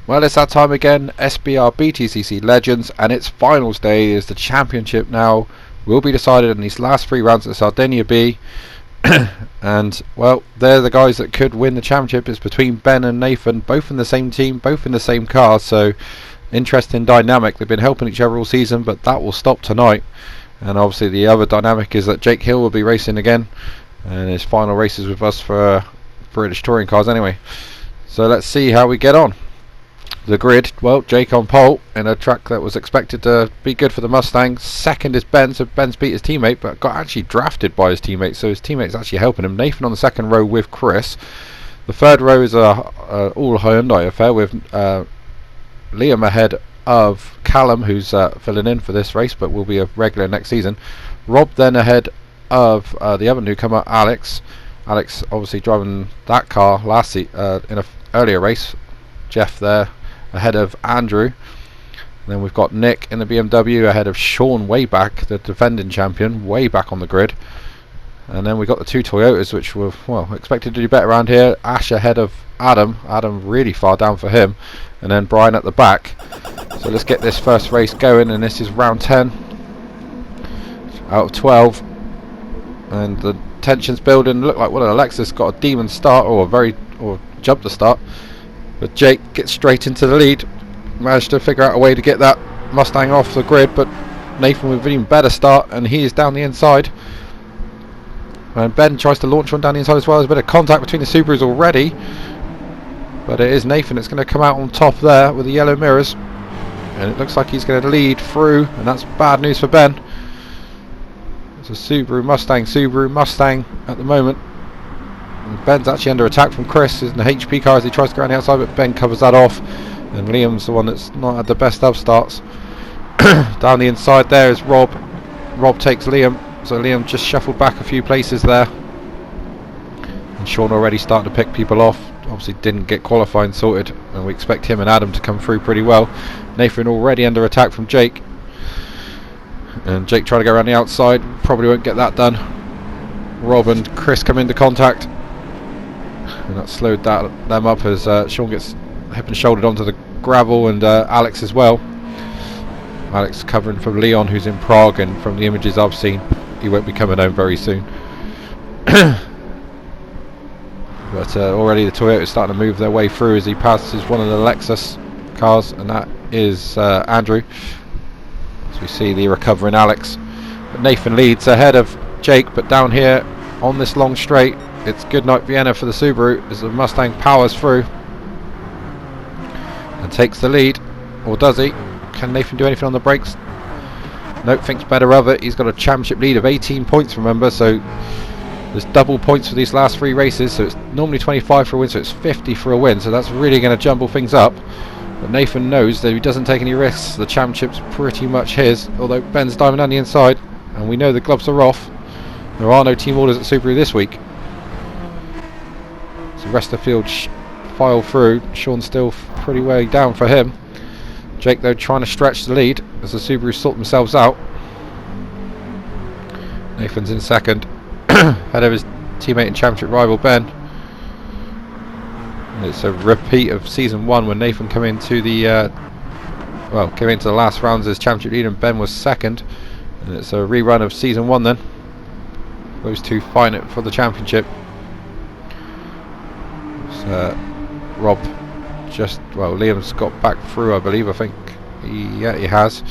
Well, it's that time again, SBR BTCC Legends, and its finals day as the championship now will be decided in these last 3 rounds at Sardinia B. And, well, they're the guys that could win the championship. It's between Ben and Nathan, both in the same team, both in the same car, so interesting dynamic. They've been helping each other all season, but that will stop tonight. And obviously the other dynamic is that Jake Hill will be racing again, and his final race is with us for British Touring Cars anyway. So let's see how we get on. The grid, well, Jake on pole in a track that was expected to be good for the Mustang. Second is Ben, so Ben's beat his teammate, but got actually drafted by his teammate, so his teammate's actually helping him. Nathan on the second row with Chris. The third row is a all Hyundai affair with Liam ahead of Callum, who's filling in for this race, but will be a regular next season. Rob then ahead of the other newcomer, Alex. Alex obviously driving that car last in an earlier race. Jeff there ahead of Andrew. And then we've got Nick in the BMW ahead of Sean way back, the defending champion, way back on the grid. And then we've got the 2 Toyotas, which were, well, expected to do better around here. Ash ahead of Adam. Adam really far down for him. And then Brian at the back. So let's get this first race going, and this is round 10 out of 12. And the tension's building. Look like one of the Lexus got a demon start, or jump to start. But Jake gets straight into the lead. Managed to figure out a way to get that Mustang off the grid, but Nathan with an even better start, and he is down the inside. And Ben tries to launch one down the inside as well. There's a bit of contact between the Subarus already, but it is Nathan that's going to come out on top there with the yellow mirrors, and it looks like he's going to lead through, and that's bad news for Ben. It's a Subaru Mustang at the moment. And Ben's actually under attack from Chris in the HP car as he tries to go around the outside, but Ben covers that off, and Liam's the one that's not had the best of starts. Down the inside there is Rob. Rob takes Liam, so Liam just shuffled back a few places there, and Sean already starting to pick people off. Obviously didn't get qualifying sorted, and we expect him and Adam to come through pretty well. Nathan already under attack from Jake, and Jake trying to go around the outside, probably won't get that done. Rob and Chris come into contact, and that slowed them up as Sean gets hip and shouldered onto the gravel, and Alex as well. Alex covering from Leon, who's in Prague, and from the images I've seen, he won't be coming home very soon. But already the Toyota is starting to move their way through as he passes one of the Lexus cars, and that is Andrew. As we see the recovering Alex. But Nathan leads ahead of Jake, but down here on this long straight, it's Goodnight Vienna for the Subaru as the Mustang powers through and takes the lead. Or does he? Can Nathan do anything on the brakes? Nope, thinks better of it. He's got a championship lead of 18 points, remember, so there's double points for these last 3 races, so it's normally 25 for a win, so it's 50 for a win, so that's really going to jumble things up. But Nathan knows that if he doesn't take any risks, the championship's pretty much his, although Ben's diving down the inside, and we know the gloves are off. There are no team orders at Subaru this week. So the rest of the field file through. Sean's still pretty way down for him. Jake though trying to stretch the lead as the Subarus sort themselves out. Nathan's in second, ahead of his teammate and championship rival Ben. And it's a repeat of season 1 when Nathan came into the last rounds as championship leader and Ben was second. And it's a rerun of season 1 then. Those two fighting it for the championship. Rob Liam's got back through, I believe. I think he has.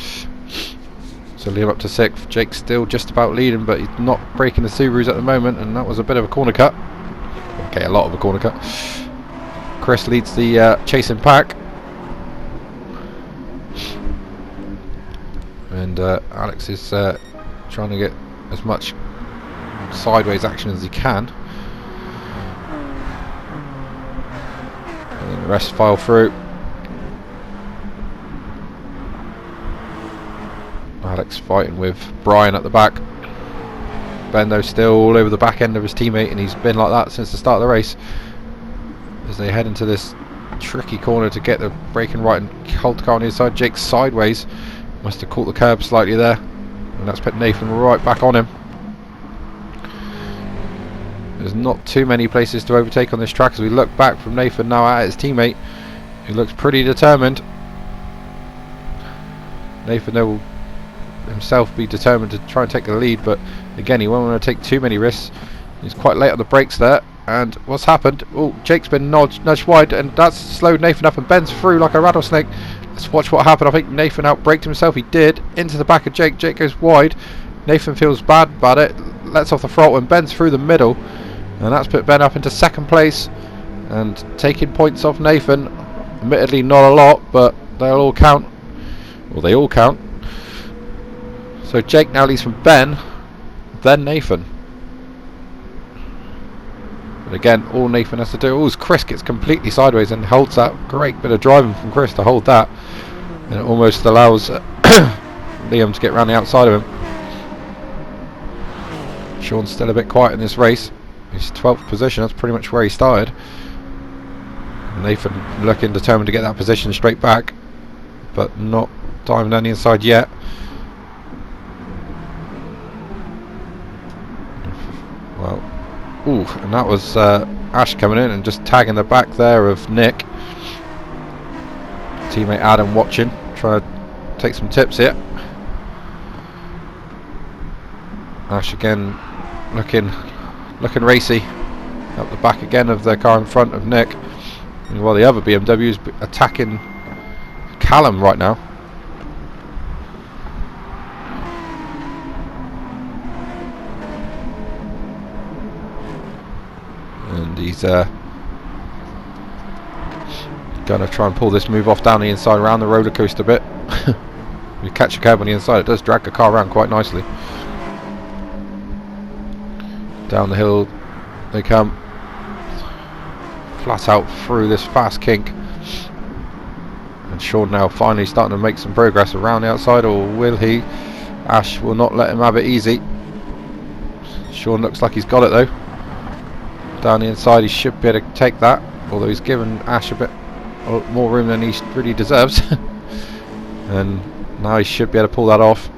So Liam up to 6th. Jake's still just about leading, but he's not breaking the Subarus at the moment, and that was a bit of a corner cut. Okay, a lot of a corner cut. Chris leads the chasing pack, and Alex is trying to get as much sideways action as he can. And then the rest file through. Alex fighting with Brian at the back. Ben though still all over the back end of his teammate, and he's been like that since the start of the race. As they head into this tricky corner to get the braking right and hold the car on the inside. Jake's sideways, must have caught the curb slightly there, and that's put Nathan right back on him. There's not too many places to overtake on this track as we look back from Nathan now at his teammate. He looks pretty determined. Nathan will himself be determined to try and take the lead, but again, he won't want to take too many risks. He's quite late on the brakes there, and what's happened? Oh, Jake's been nudged wide, and that's slowed Nathan up and bends through like a rattlesnake. Let's watch what happened. I think Nathan outbraked himself. He did, into the back of Jake. Jake goes wide. Nathan feels bad about it, lets off the throttle and bends through the middle, and that's put Ben up into second place and taking points off Nathan. Admittedly not a lot, but they'll all count. Well, they all count. So Jake now leads from Ben, then Nathan. But again, all Nathan has to do is Chris gets completely sideways and holds that. Great bit of driving from Chris to hold that. And it almost allows Liam to get around the outside of him. Sean's still a bit quiet in this race. He's 12th position, that's pretty much where he started. Nathan looking determined to get that position straight back, but not diving down the inside yet. Well, ooh, and that was Ash coming in and just tagging the back there of Nick. Teammate Adam watching, trying to take some tips here. Ash again looking racy up the back again of the car in front of Nick, and while the other BMW is attacking Callum right now. And he's gonna try and pull this move off down the inside around the roller coaster bit. You catch a curb on the inside, it does drag the car around quite nicely. Down the hill they come, flat out through this fast kink, and Sean now finally starting to make some progress around the outside, or will he? Ash will not let him have it easy. Sean looks like he's got it though. Down the inside he should be able to take that, although he's given Ash a bit more room than he really deserves. And now he should be able to pull that off.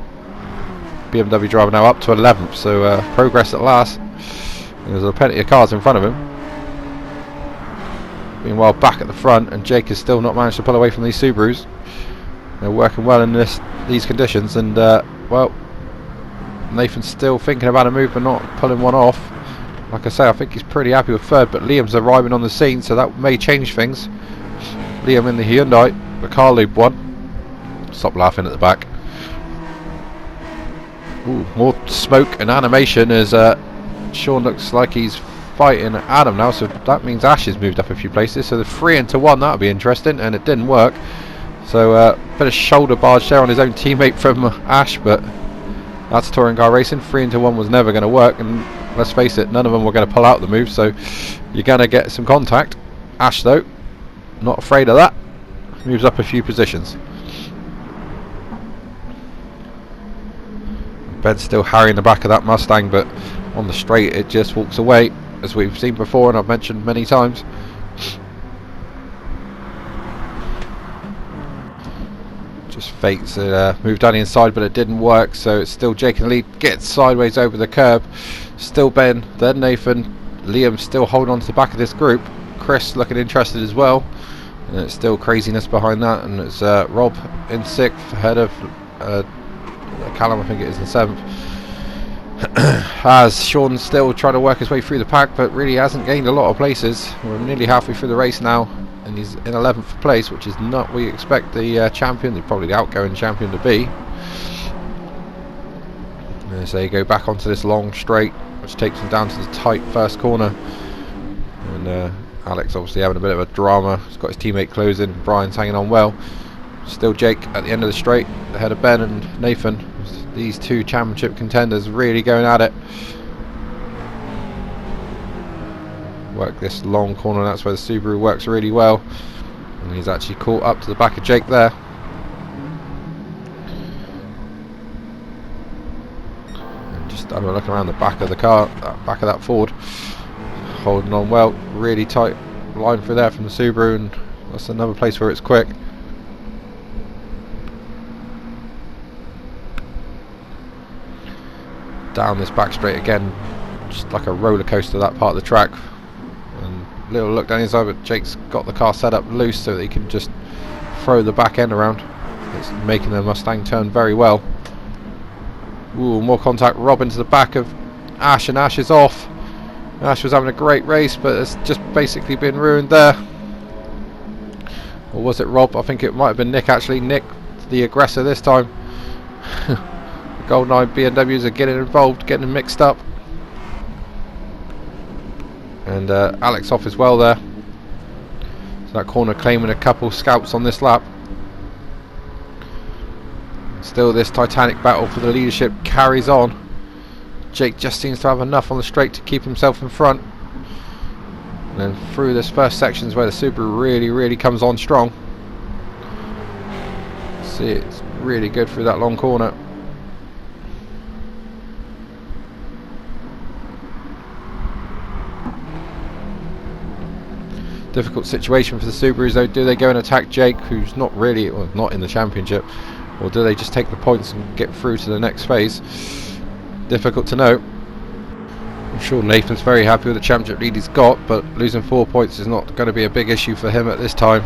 BMW driver now up to 11th, so progress at last. There's plenty of cars in front of him. Meanwhile, back at the front, and Jake has still not managed to pull away from these Subarus. They're working well in these conditions, and well, Nathan's still thinking about a move but not pulling one off. Like I say, I think he's pretty happy with third, but Liam's arriving on the scene, so that may change things. Liam in the Hyundai, the car loop one. Stop laughing at the back. Ooh, more smoke and animation as Sean looks like he's fighting Adam now, so that means Ash has moved up a few places. So the 3-1, that'll be interesting, and it didn't work. So bit of shoulder barge there on his own teammate from Ash, but that's touring car racing. 3-1 was never going to work, and let's face it, none of them were going to pull out the move, so you're going to get some contact. Ash though, not afraid of that, moves up a few positions. Ben's still harrying the back of that Mustang, but on the straight it just walks away, as we've seen before and I've mentioned many times. Just fakes it, moved down the inside, but it didn't work, so it's still Jake in the lead. Gets sideways over the curb. Still Ben, then Nathan. Liam still holding on to the back of this group. Chris looking interested as well, and it's still craziness behind that, and it's Rob in 6th ahead of Callum, I think it is, in 7th. As Sean still trying to work his way through the pack, but really hasn't gained a lot of places. We're nearly halfway through the race now, and he's in 11th place, which is not what you expect the champion, probably the outgoing champion, to be. And so you go back onto this long straight, which takes him down to the tight first corner, and Alex obviously having a bit of a drama. He's got his teammate closing. Brian's hanging on well. Still Jake at the end of the straight, ahead of Ben and Nathan. These two championship contenders really going at it. Work this long corner, that's where the Subaru works really well. And he's actually caught up to the back of Jake there. And just having a look around the back of the car, back of that Ford. Holding on well, really tight line through there from the Subaru, and that's another place where it's quick. Down this back straight again, just like a roller coaster, that part of the track, and little look down his eye, but Jake's got the car set up loose so that he can just throw the back end around. It's making the Mustang turn very well. Ooh, more contact. Rob into the back of Ash, and Ash is off. Ash was having a great race, but it's just basically been ruined there. Or was it Rob? I think it might have been Nick actually. Nick, the aggressor this time. The GoldenEye BMWs are getting involved, getting mixed up. And Alex off as well there. So that corner claiming a couple scalps on this lap. Still this titanic battle for the leadership carries on. Jake just seems to have enough on the straight to keep himself in front. And then through this first section is where the Subaru really comes on strong. See, it's really good through that long corner. Difficult situation for the Subarus though. Do they go and attack Jake, who's not really, well, not in the championship, or do they just take the points and get through to the next phase? Difficult to know. I'm sure Nathan's very happy with the championship lead he's got, but losing 4 points is not going to be a big issue for him at this time.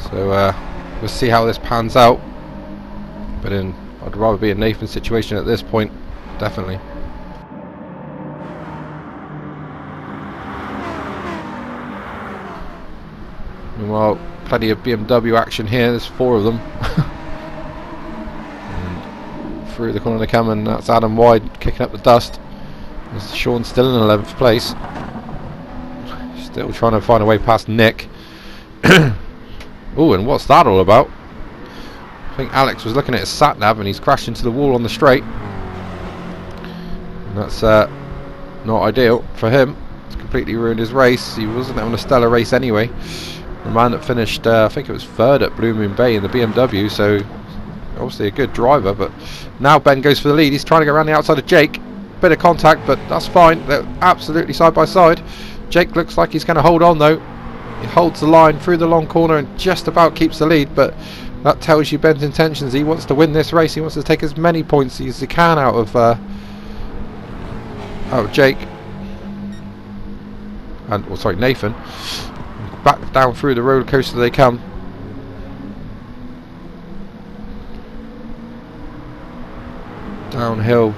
So we'll see how this pans out. But I'd rather be in Nathan's situation at this point, definitely. Meanwhile, plenty of BMW action here. There's 4 of them. And through the corner they come, and that's Adam wide kicking up the dust. There's Sean still in 11th place. Still trying to find a way past Nick. Oh, and what's that all about? I think Alex was looking at his sat nav and he's crashed into the wall on the straight. And that's not ideal for him. It's completely ruined his race. He wasn't having a stellar race anyway. The man that finished, I think it was 3rd at Blue Moon Bay in the BMW, so obviously a good driver. But now Ben goes for the lead. He's trying to get around the outside of Jake. Bit of contact, but that's fine. They're absolutely side by side. Jake looks like he's going to hold on though. He holds the line through the long corner and just about keeps the lead, but that tells you Ben's intentions. He wants to win this race. He wants to take as many points as he can out of Jake and, oh, sorry, Nathan. Back down through the roller coaster they come. Downhill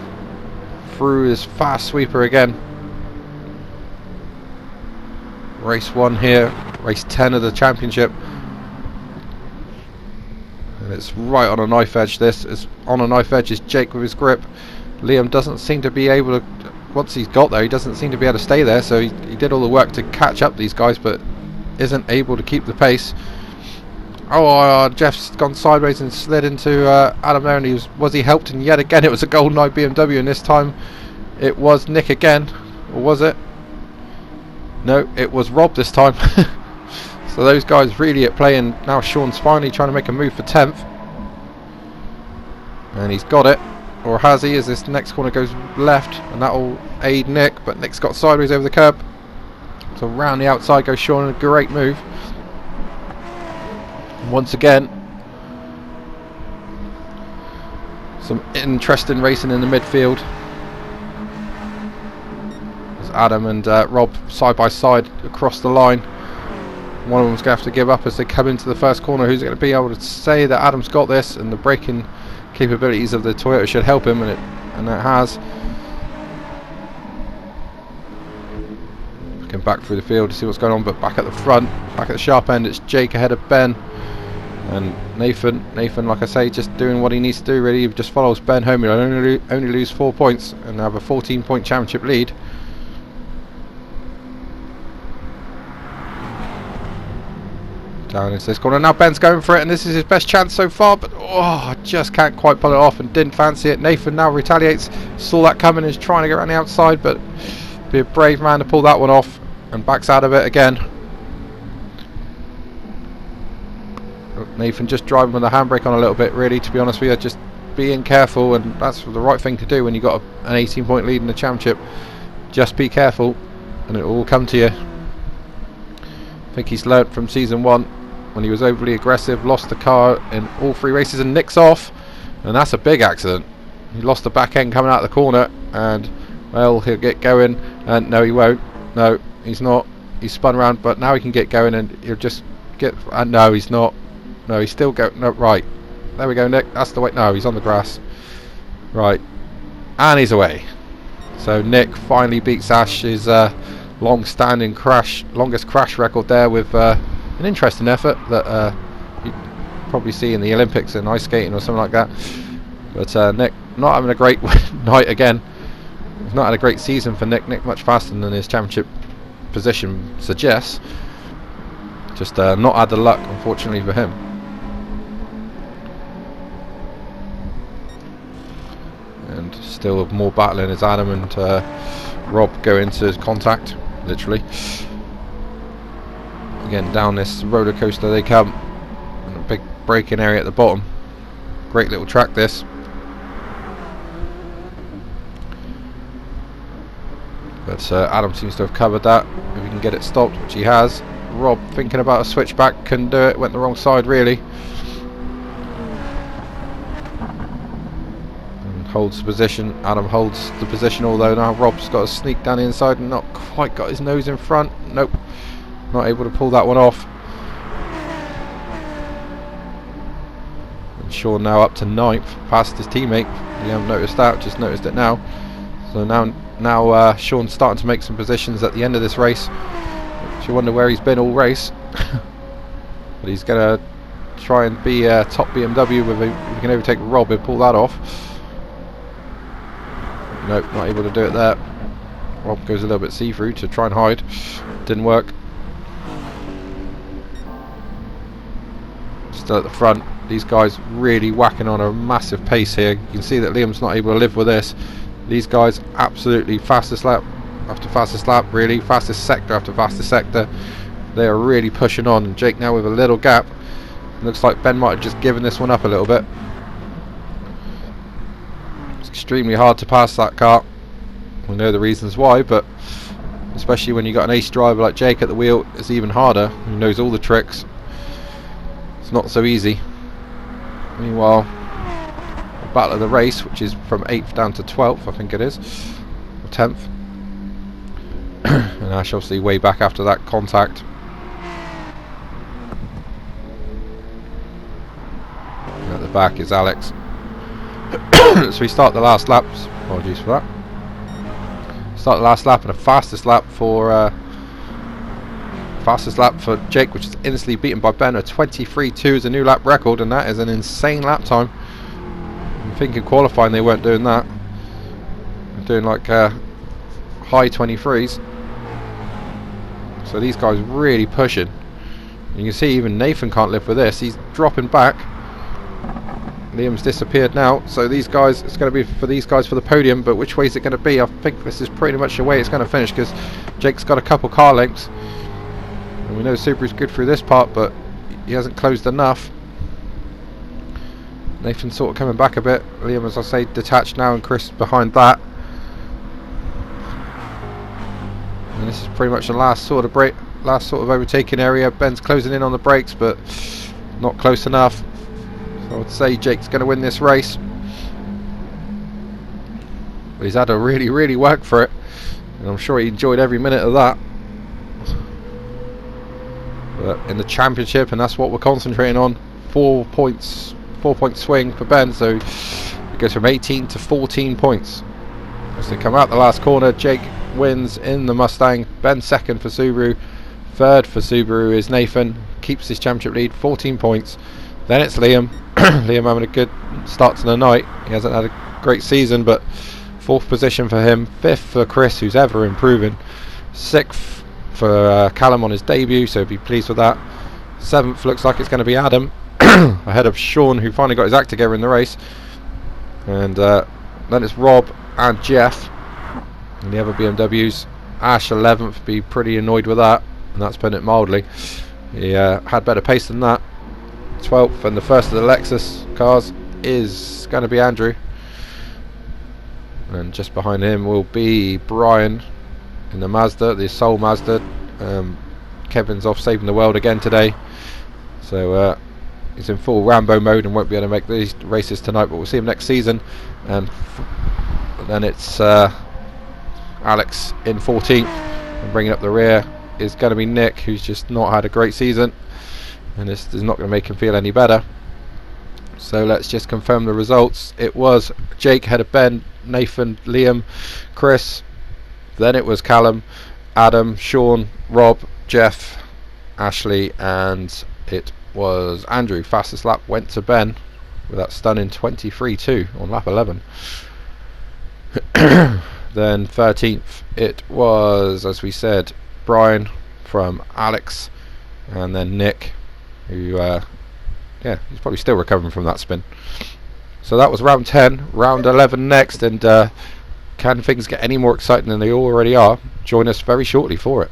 through this fast sweeper again. Race 1 here, race 10 of the championship. And it's right on a knife edge. This is on a knife edge is Jake with his grip. Liam doesn't seem to be able to, once he's got there, he doesn't seem to be able to stay there, so he did all the work to catch up these guys, but isn't able to keep the pace. Oh, Jeff's gone sideways and slid into Adam there, and was he helped? And yet again it was a GoldenEye BMW, and this time it was Nick again. Or was it? No, it was Rob this time. So those guys really at play, and now Sean's finally trying to make a move for 10th. And he's got it. Or has he, as this next corner goes left, and that will aid Nick, but Nick's got sideways over the curb. So round the outside goes Sean, a great move. And once again, some interesting racing in the midfield. As Adam and Rob side by side across the line. One of them's going to have to give up as they come into the first corner. Who's going to be able to say that Adam's got this, and the braking capabilities of the Toyota should help him, and it has. Looking back through the field to see what's going on, but back at the front, back at the sharp end, it's Jake ahead of Ben. And Nathan, like I say, just doing what he needs to do really. He just follows Ben home. He'll only lose 4 points and have a 14-point championship lead. Down into this corner. Now Ben's going for it, and this is his best chance so far, but oh, just can't quite pull it off and didn't fancy it. Nathan now retaliates, saw that coming, is trying to get around the outside, but be a brave man to pull that one off and backs out of it again. Nathan just driving with the handbrake on a little bit, really, to be honest with you, just being careful, and that's the right thing to do when you've got an 18-point lead in the championship. Just be careful and it will all come to you. I think he's learnt from season 1 when he was overly aggressive, lost the car in all 3 races and nicks off, and that's a big accident. He lost the back end coming out of the corner, and well, he'll get going, and no he won't, no he's not, He's spun around, but now he can get going, and he'll just get. No, he's not. No, he's still going. No, right. There we go, Nick. That's the way. No, he's on the grass. Right, and he's away. So Nick finally beats Ash's long-standing longest crash record there with an interesting effort that you'd probably see in the Olympics in ice skating or something like that. But Nick not having a great night again. He's not had a great season for Nick. Nick much faster than his championship position suggests. Just not had the luck, unfortunately, for him. And still more battling as Adam and Rob go into contact, literally. Again, down this roller coaster they come, and a big braking area at the bottom. Great little track, this. But Adam seems to have covered that, if he can get it stopped, which he has. Rob thinking about a switchback, couldn't do it, went the wrong side really. And holds the position. Adam holds the position, although now Rob's got to sneak down the inside and not quite got his nose in front. Nope, not able to pull that one off. And Sean now up to 9th, past his teammate. You haven't noticed that, just noticed it now. So now Sean's starting to make some positions at the end of this race. You wonder where he's been all race. But he's going to try and be top BMW. If he can overtake Rob and pull that off. Nope, not able to do it there. Rob goes a little bit see-through to try and hide. Didn't work. Still at the front. These guys really whacking on a massive pace here. You can see that Liam's not able to live with this. These guys absolutely fastest lap after fastest lap, really fastest sector after fastest sector. They are really pushing on. And Jake now with a little gap. Looks like Ben might have just given this one up a little bit. It's extremely hard to pass that car. We know the reasons why, but especially when you got an ace driver like Jake at the wheel, it's even harder. He knows all the tricks. It's not so easy. Meanwhile, the battle of the race, which is from 8th down to 12th, I think it is, or 10th. And Ash obviously way back after that contact. And at the back is Alex. So we start the last laps. Apologies for that. Start the last lap, and a fastest lap for Jake, which is instantly beaten by Ben. A 23.2 is a new lap record, and that is an insane lap time. I'm thinking qualifying they weren't doing that. They're doing like high 23s. So these guys really pushing. You can see even Nathan can't live with this. He's dropping back. Liam's disappeared now. So these guys, it's going to be for these guys for the podium. But which way is it going to be? I think this is pretty much the way it's going to finish, because Jake's got a couple car lengths. And we know Subaru's good through this part, but he hasn't closed enough. Nathan's sort of coming back a bit. Liam, as I say, detached now, and Chris behind that. And this is pretty much the last sort of overtaking area. Ben's closing in on the brakes, but not close enough. So I would say Jake's going to win this race. But he's had to really work for it, and I'm sure he enjoyed every minute of that. But in the championship, and that's what we're concentrating on, 4 point swing for Ben. So it goes from 18 to 14 points. As they come out the last corner, Jake wins in the Mustang. Ben second for Subaru. Third for Subaru is Nathan. Keeps his championship lead, 14 points. Then it's Liam. Liam having a good start to the night. He hasn't had a great season, but 4th position for him. 5th for Chris, who's ever improving. 6th for Callum on his debut, so be pleased with that. 7th looks like it's going to be Adam, ahead of Sean, who finally got his act together in the race. And then it's Rob and Jeff and the other BMWs. Ash 11th, be pretty annoyed with that, and that's putting it mildly. He had better pace than that. 12th, and the first of the Lexus cars is going to be Andrew, and just behind him will be Brian in the Mazda, the Soul Mazda. Kevin's off saving the world again today, so he's in full Rambo mode and won't be able to make these races tonight, but we'll see him next season. And then it's Alex in 14th and bringing up the rear. is going to be Nick, who's just not had a great season, and this is not going to make him feel any better. So let's just confirm the results. It was Jake ahead of Ben, Nathan, Liam, Chris, then it was Callum, Adam, Sean, Rob, Jeff, Ashley, and it was Andrew. Fastest lap went to Ben with that stunning 23.2 on lap 11. Then 13th it was, as we said, Brian from Alex, and then Nick, who he's probably still recovering from that spin. So that was round 10. Round 11 next, and can things get any more exciting than they already are? Join us very shortly for it.